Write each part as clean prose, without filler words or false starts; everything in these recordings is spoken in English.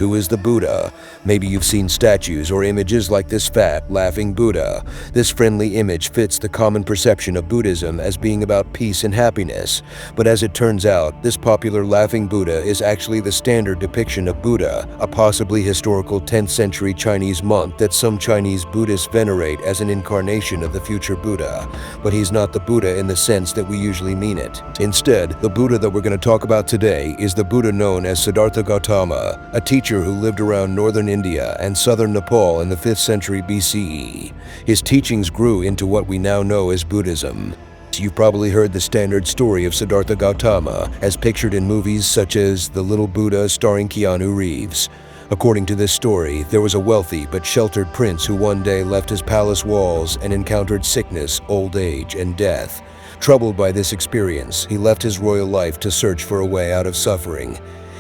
who is the Buddha? Maybe you've seen statues or images like this fat, laughing Buddha. This friendly image fits the common perception of Buddhism as being about peace and happiness. But as it turns out, this popular laughing Buddha is actually the standard depiction of Buddha, a possibly historical 10th century Chinese monk that some Chinese Buddhists venerate as an incarnation of the future Buddha. But he's not the Buddha in the sense that we usually mean it. Instead, the Buddha that we're going to talk about today is the Buddha known as Siddhartha Gautama, a teacher who lived around northern India and southern Nepal in the 5th century BCE. His teachings grew into what we now know as Buddhism. You've probably heard the standard story of Siddhartha Gautama, as pictured in movies such as The Little Buddha starring Keanu Reeves. According to this story, there was a wealthy but sheltered prince who one day left his palace walls and encountered sickness, old age, and death. Troubled by this experience, he left his royal life to search for a way out of suffering.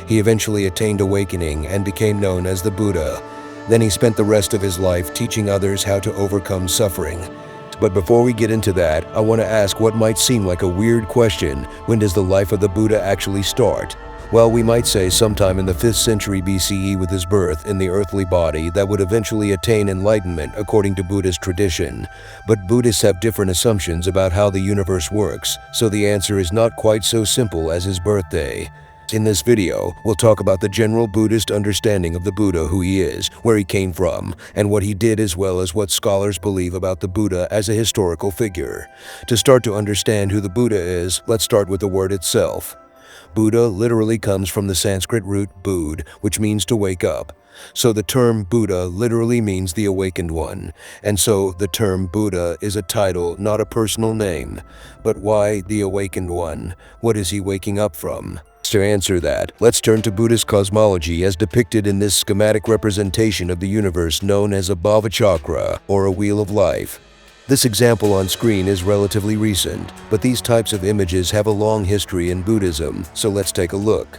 He eventually attained awakening and became known as the Buddha. Then he spent the rest of his life teaching others how to overcome suffering. But before we get into that, I want to ask what might seem like a weird question: when does the life of the Buddha actually start? Well, we might say sometime in the 5th century BCE with his birth in the earthly body that would eventually attain enlightenment according to Buddhist tradition. But Buddhists have different assumptions about how the universe works, so the answer is not quite so simple as his birthday. In this video, we'll talk about the general Buddhist understanding of the Buddha, who he is, where he came from, and what he did, as well as what scholars believe about the Buddha as a historical figure. To start to understand who the Buddha is, let's start with the word itself. Buddha literally comes from the Sanskrit root Bud, which means to wake up. So the term Buddha literally means the awakened one. And so the term Buddha is a title, not a personal name. But why the awakened one? What is he waking up from? To answer that, let's turn to Buddhist cosmology as depicted in this schematic representation of the universe known as a bhava chakra, or a wheel of life. This example on screen is relatively recent, but these types of images have a long history in Buddhism, so let's take a look.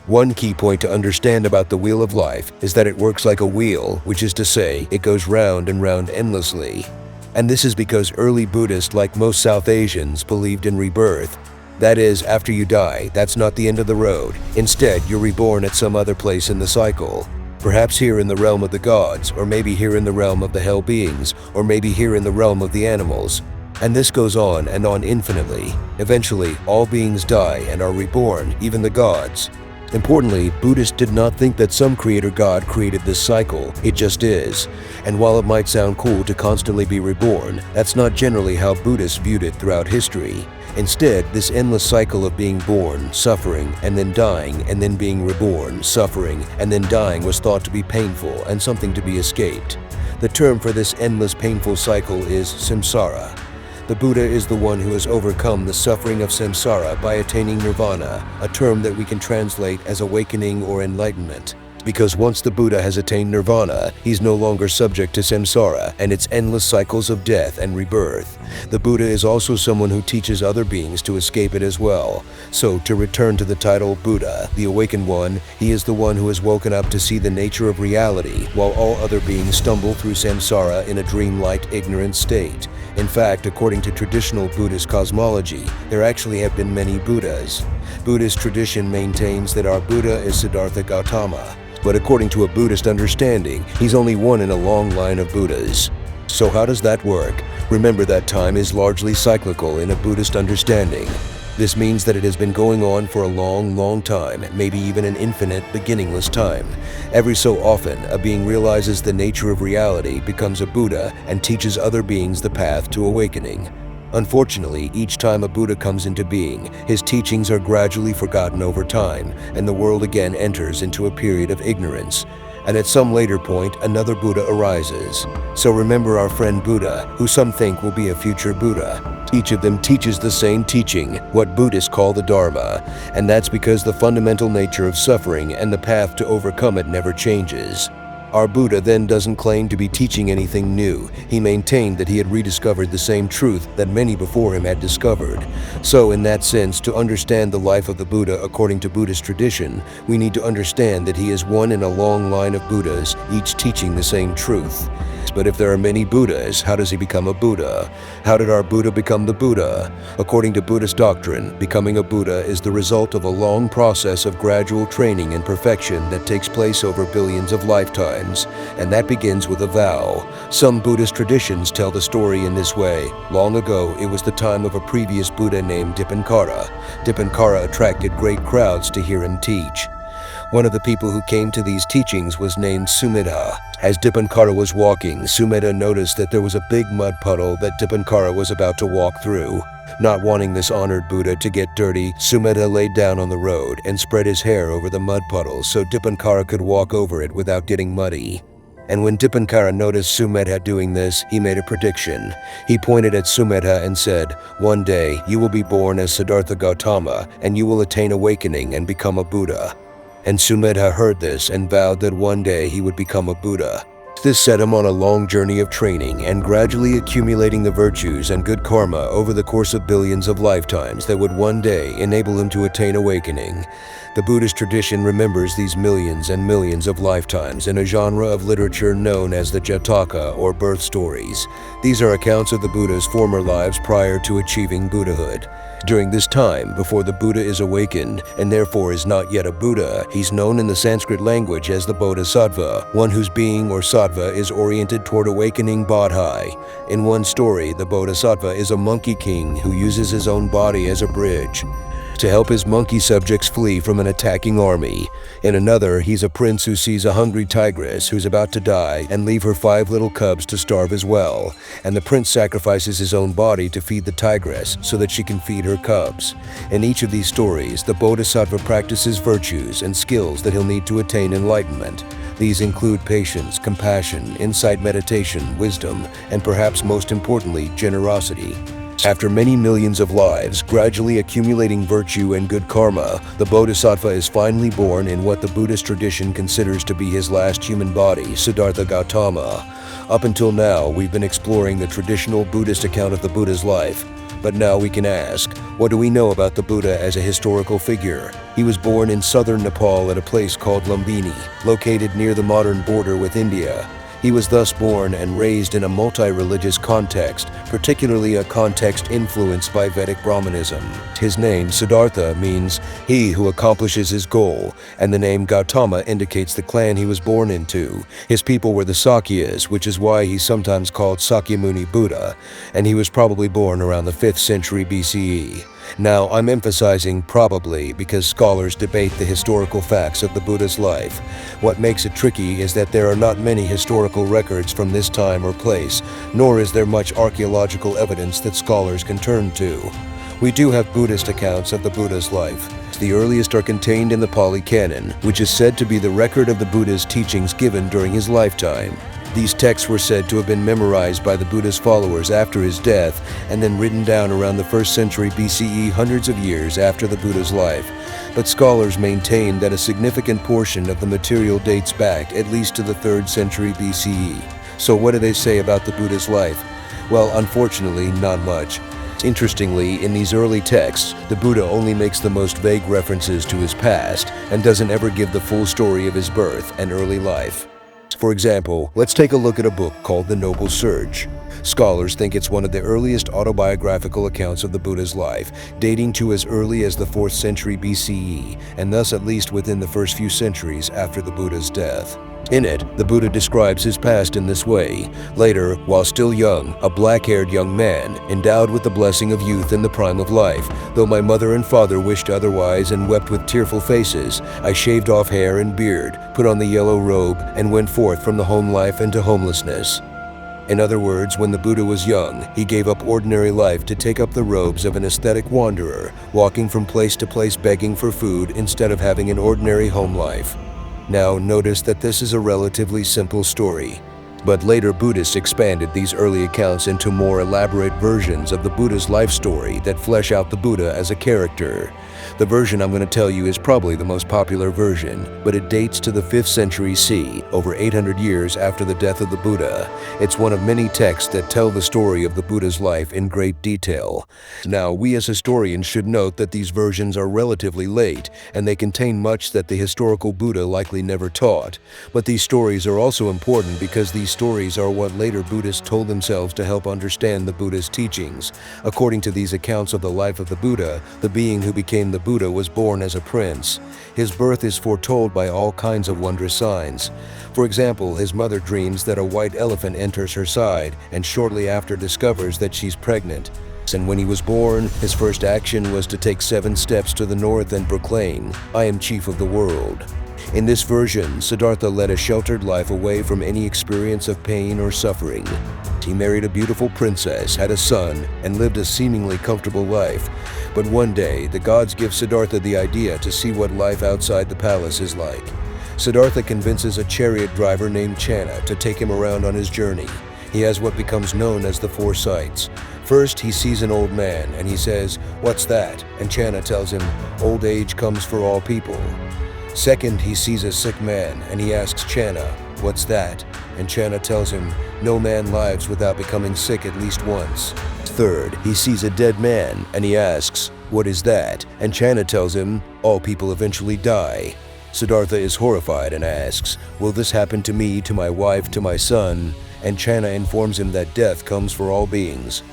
One key point to understand about the wheel of life is that it works like a wheel, which is to say, it goes round and round endlessly. And this is because early Buddhists, like most South Asians, believed in rebirth. That is, after you die, that's not the end of the road. Instead, you're reborn at some other place in the cycle. Perhaps here in the realm of the gods, or maybe here in the realm of the hell beings, or maybe here in the realm of the animals. And this goes on and on infinitely. Eventually, all beings die and are reborn, even the gods. Importantly, Buddhists did not think that some creator god created this cycle, it just is. And while it might sound cool to constantly be reborn, that's not generally how Buddhists viewed it throughout history. Instead, this endless cycle of being born, suffering, and then dying, and then being reborn, suffering, and then dying was thought to be painful and something to be escaped. The term for this endless painful cycle is samsara. The Buddha is the one who has overcome the suffering of samsara by attaining nirvana, a term that we can translate as awakening or enlightenment. Because once the Buddha has attained nirvana, he's no longer subject to samsara and its endless cycles of death and rebirth. The Buddha is also someone who teaches other beings to escape it as well. So, to return to the title Buddha, the awakened one, he is the one who has woken up to see the nature of reality, while all other beings stumble through samsara in a dreamlike, ignorant state. In fact, according to traditional Buddhist cosmology, there actually have been many Buddhas. Buddhist tradition maintains that our Buddha is Siddhartha Gautama. But according to a Buddhist understanding, he's only one in a long line of Buddhas. So how does that work? Remember that time is largely cyclical in a Buddhist understanding. This means that it has been going on for a long, long time, maybe even an infinite, beginningless time. Every so often, a being realizes the nature of reality, becomes a Buddha, and teaches other beings the path to awakening. Unfortunately, each time a Buddha comes into being, his teachings are gradually forgotten over time, and the world again enters into a period of ignorance. And at some later point, another Buddha arises. So remember our friend Buddha, who some think will be a future Buddha. Each of them teaches the same teaching, what Buddhists call the Dharma, and that's because the fundamental nature of suffering and the path to overcome it never changes. Our Buddha then doesn't claim to be teaching anything new. He maintained that he had rediscovered the same truth that many before him had discovered. So in that sense, to understand the life of the Buddha according to Buddhist tradition, we need to understand that he is one in a long line of Buddhas, each teaching the same truth. But if there are many Buddhas, how does he become a Buddha? How did our Buddha become the Buddha? According to Buddhist doctrine, becoming a Buddha is the result of a long process of gradual training and perfection that takes place over billions of lifetimes, and that begins with a vow. Some Buddhist traditions tell the story in this way. Long ago, it was the time of a previous Buddha named Dipankara. Dipankara attracted great crowds to hear him teach. One of the people who came to these teachings was named Sumedha. As Dipankara was walking, Sumedha noticed that there was a big mud puddle that Dipankara was about to walk through. Not wanting this honored Buddha to get dirty, Sumedha laid down on the road and spread his hair over the mud puddle so Dipankara could walk over it without getting muddy. And when Dipankara noticed Sumedha doing this, he made a prediction. He pointed at Sumedha and said, "One day, you will be born as Siddhartha Gautama, and you will attain awakening and become a Buddha." And Sumedha heard this and vowed that one day he would become a Buddha. This set him on a long journey of training and gradually accumulating the virtues and good karma over the course of billions of lifetimes that would one day enable him to attain awakening. The Buddhist tradition remembers these millions and millions of lifetimes in a genre of literature known as the Jataka, or birth stories. These are accounts of the Buddha's former lives prior to achieving Buddhahood. During this time, before the Buddha is awakened, and therefore is not yet a Buddha, he's known in the Sanskrit language as the Bodhisattva, one whose being or sattva is oriented toward awakening bodhi. In one story, the Bodhisattva is a monkey king who uses his own body as a bridge to help his monkey subjects flee from an attacking army. In another, he's a prince who sees a hungry tigress who's about to die and leave her 5 little cubs to starve as well, and the prince sacrifices his own body to feed the tigress so that she can feed her cubs. In each of these stories, the Bodhisattva practices virtues and skills that he'll need to attain enlightenment. These include patience, compassion, insight meditation, wisdom, and perhaps most importantly, generosity. After many millions of lives, gradually accumulating virtue and good karma, the Bodhisattva is finally born in what the Buddhist tradition considers to be his last human body, Siddhartha Gautama. Up until now, we've been exploring the traditional Buddhist account of the Buddha's life. But now we can ask, what do we know about the Buddha as a historical figure? He was born in southern Nepal at a place called Lumbini, located near the modern border with India. He was thus born and raised in a multi-religious context, particularly a context influenced by Vedic Brahmanism. His name, Siddhartha, means he who accomplishes his goal, and the name Gautama indicates the clan he was born into. His people were the Sakyas, which is why he's sometimes called Sakyamuni Buddha, and he was probably born around the 5th century BCE. Now, I'm emphasizing probably because scholars debate the historical facts of the Buddha's life. What makes it tricky is that there are not many historical records from this time or place, nor is there much archaeological evidence that scholars can turn to. We do have Buddhist accounts of the Buddha's life. The earliest are contained in the Pali Canon, which is said to be the record of the Buddha's teachings given during his lifetime. These texts were said to have been memorized by the Buddha's followers after his death and then written down around the 1st century BCE, hundreds of years after the Buddha's life. But scholars maintain that a significant portion of the material dates back at least to the 3rd century BCE. So what do they say about the Buddha's life? Well, unfortunately, not much. Interestingly, in these early texts, the Buddha only makes the most vague references to his past and doesn't ever give the full story of his birth and early life. For example, let's take a look at a book called The Noble Surge. Scholars think it's one of the earliest autobiographical accounts of the Buddha's life, dating to as early as the 4th century BCE, and thus at least within the first few centuries after the Buddha's death. In it, the Buddha describes his past in this way. Later, while still young, a black-haired young man, endowed with the blessing of youth in the prime of life, though my mother and father wished otherwise and wept with tearful faces, I shaved off hair and beard, put on the yellow robe, and went forth from the home life into homelessness. In other words, when the Buddha was young, he gave up ordinary life to take up the robes of an aesthetic wanderer, walking from place to place begging for food instead of having an ordinary home life. Now, notice that this is a relatively simple story. But later Buddhists expanded these early accounts into more elaborate versions of the Buddha's life story that flesh out the Buddha as a character. The version I'm going to tell you is probably the most popular version, but it dates to the 5th century CE, over 800 years after the death of the Buddha. It's one of many texts that tell the story of the Buddha's life in great detail. Now, we as historians should note that these versions are relatively late, and they contain much that the historical Buddha likely never taught. But these stories are also important because these stories are what later Buddhists told themselves to help understand the Buddhist teachings. According to these accounts of the life of the Buddha, the being who became the Buddha was born as a prince. His birth is foretold by all kinds of wondrous signs. For example, his mother dreams that a white elephant enters her side and shortly after discovers that she's pregnant. And when he was born, his first action was to take 7 steps to the north and proclaim, "I am chief of the world." In this version, Siddhartha led a sheltered life away from any experience of pain or suffering. He married a beautiful princess, had a son, and lived a seemingly comfortable life. But one day, the gods give Siddhartha the idea to see what life outside the palace is like. Siddhartha convinces a chariot driver named Channa to take him around on his journey. He has what becomes known as the 4 sights. First, he sees an old man, and he says, "What's that?" And Channa tells him, "Old age comes for all people." Second, he sees a sick man, and he asks Channa, "What's that?" And Channa tells him, "No man lives without becoming sick at least once." Third, he sees a dead man, and he asks, "What is that?" And Channa tells him, "All people eventually die." Siddhartha is horrified and asks, "Will this happen to me, to my wife, to my son?" And Channa informs him that death comes for all beings.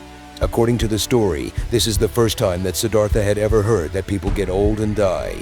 According to the story, this is the first time that Siddhartha had ever heard that people get old and die.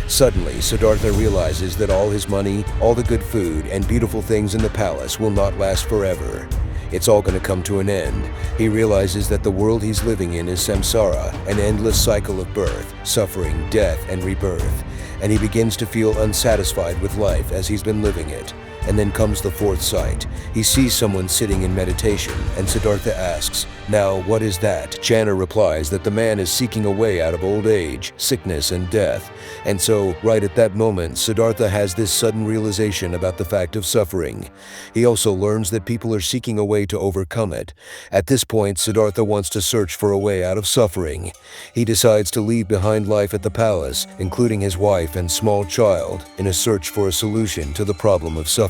Suddenly, Siddhartha realizes that all his money, all the good food, and beautiful things in the palace will not last forever. It's all going to come to an end. He realizes that the world he's living in is samsara, an endless cycle of birth, suffering, death, and rebirth. And he begins to feel unsatisfied with life as he's been living it. And then comes the 4th sight. He sees someone sitting in meditation, and Siddhartha asks, "Now, what is that?" Channa replies that the man is seeking a way out of old age, sickness, and death. And so, right at that moment, Siddhartha has this sudden realization about the fact of suffering. He also learns that people are seeking a way to overcome it. At this point, Siddhartha wants to search for a way out of suffering. He decides to leave behind life at the palace, including his wife and small child, in a search for a solution to the problem of suffering.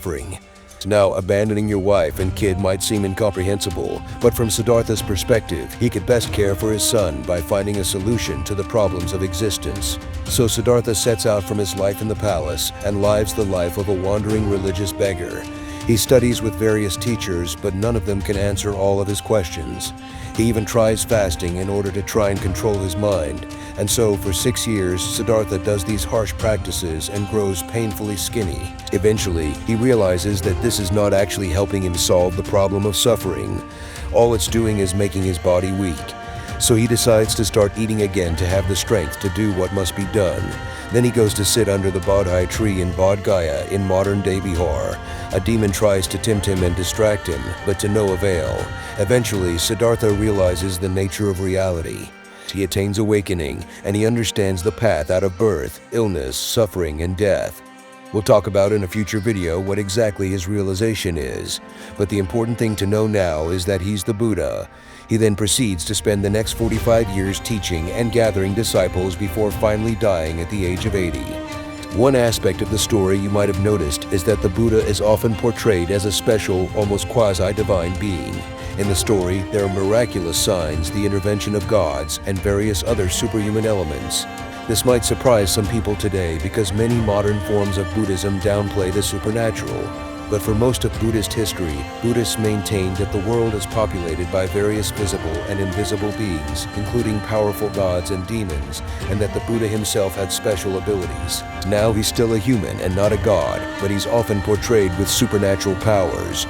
Now, abandoning your wife and kid might seem incomprehensible, but from Siddhartha's perspective, he could best care for his son by finding a solution to the problems of existence. So Siddhartha sets out from his life in the palace and lives the life of a wandering religious beggar. He studies with various teachers, but none of them can answer all of his questions. He even tries fasting in order to try and control his mind. And so, for 6 years, Siddhartha does these harsh practices and grows painfully skinny. Eventually, he realizes that this is not actually helping him solve the problem of suffering. All it's doing is making his body weak. So he decides to start eating again to have the strength to do what must be done. Then he goes to sit under the Bodhi tree in Bodh Gaya in modern-day Bihar. A demon tries to tempt him and distract him, but to no avail. Eventually, Siddhartha realizes the nature of reality. He attains awakening, and he understands the path out of birth, illness, suffering, and death. We'll talk about in a future video what exactly his realization is, but the important thing to know now is that he's the Buddha. He then proceeds to spend the next 45 years teaching and gathering disciples before finally dying at the age of 80. One aspect of the story you might have noticed is that the Buddha is often portrayed as a special, almost quasi-divine being. In the story, there are miraculous signs, the intervention of gods, and various other superhuman elements. This might surprise some people today because many modern forms of Buddhism downplay the supernatural. But for most of Buddhist history, Buddhists maintained that the world is populated by various visible and invisible beings, including powerful gods and demons, and that the Buddha himself had special abilities. Now he's still a human and not a god, but he's often portrayed with supernatural powers.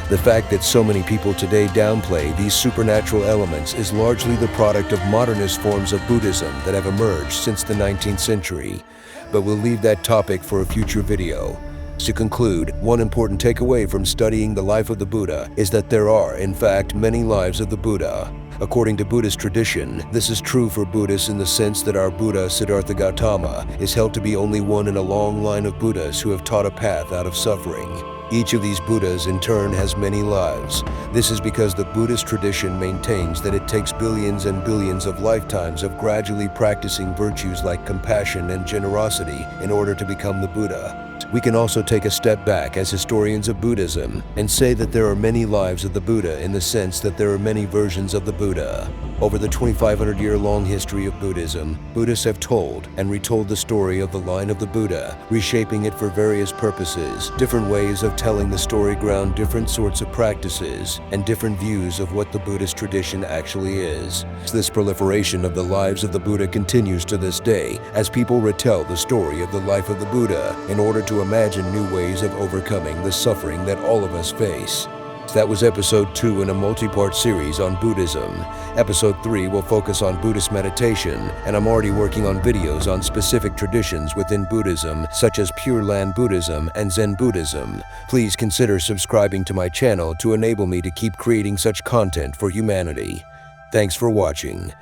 The fact that so many people today downplay these supernatural elements is largely the product of modernist forms of Buddhism that have emerged since the 19th century. But we'll leave that topic for a future video. To conclude, one important takeaway from studying the life of the Buddha is that there are, in fact, many lives of the Buddha. According to Buddhist tradition, this is true for Buddhists in the sense that our Buddha, Siddhartha Gautama, is held to be only one in a long line of Buddhas who have taught a path out of suffering. Each of these Buddhas, in turn, has many lives. This is because the Buddhist tradition maintains that it takes billions and billions of lifetimes of gradually practicing virtues like compassion and generosity in order to become the Buddha. We can also take a step back as historians of Buddhism and say that there are many lives of the Buddha in the sense that there are many versions of the Buddha. Over the 2,500-year-long history of Buddhism, Buddhists have told and retold the story of the line of the Buddha, reshaping it for various purposes. Different ways of telling the story ground different sorts of practices and different views of what the Buddhist tradition actually is. This proliferation of the lives of the Buddha continues to this day as people retell the story of the life of the Buddha in order to imagine new ways of overcoming the suffering that all of us face. That was episode 2 in a multi-part series on Buddhism. Episode 3 will focus on Buddhist meditation, and I'm already working on videos on specific traditions within Buddhism, such as Pure Land Buddhism and Zen Buddhism. Please consider subscribing to my channel to enable me to keep creating such content for humanity. Thanks for watching.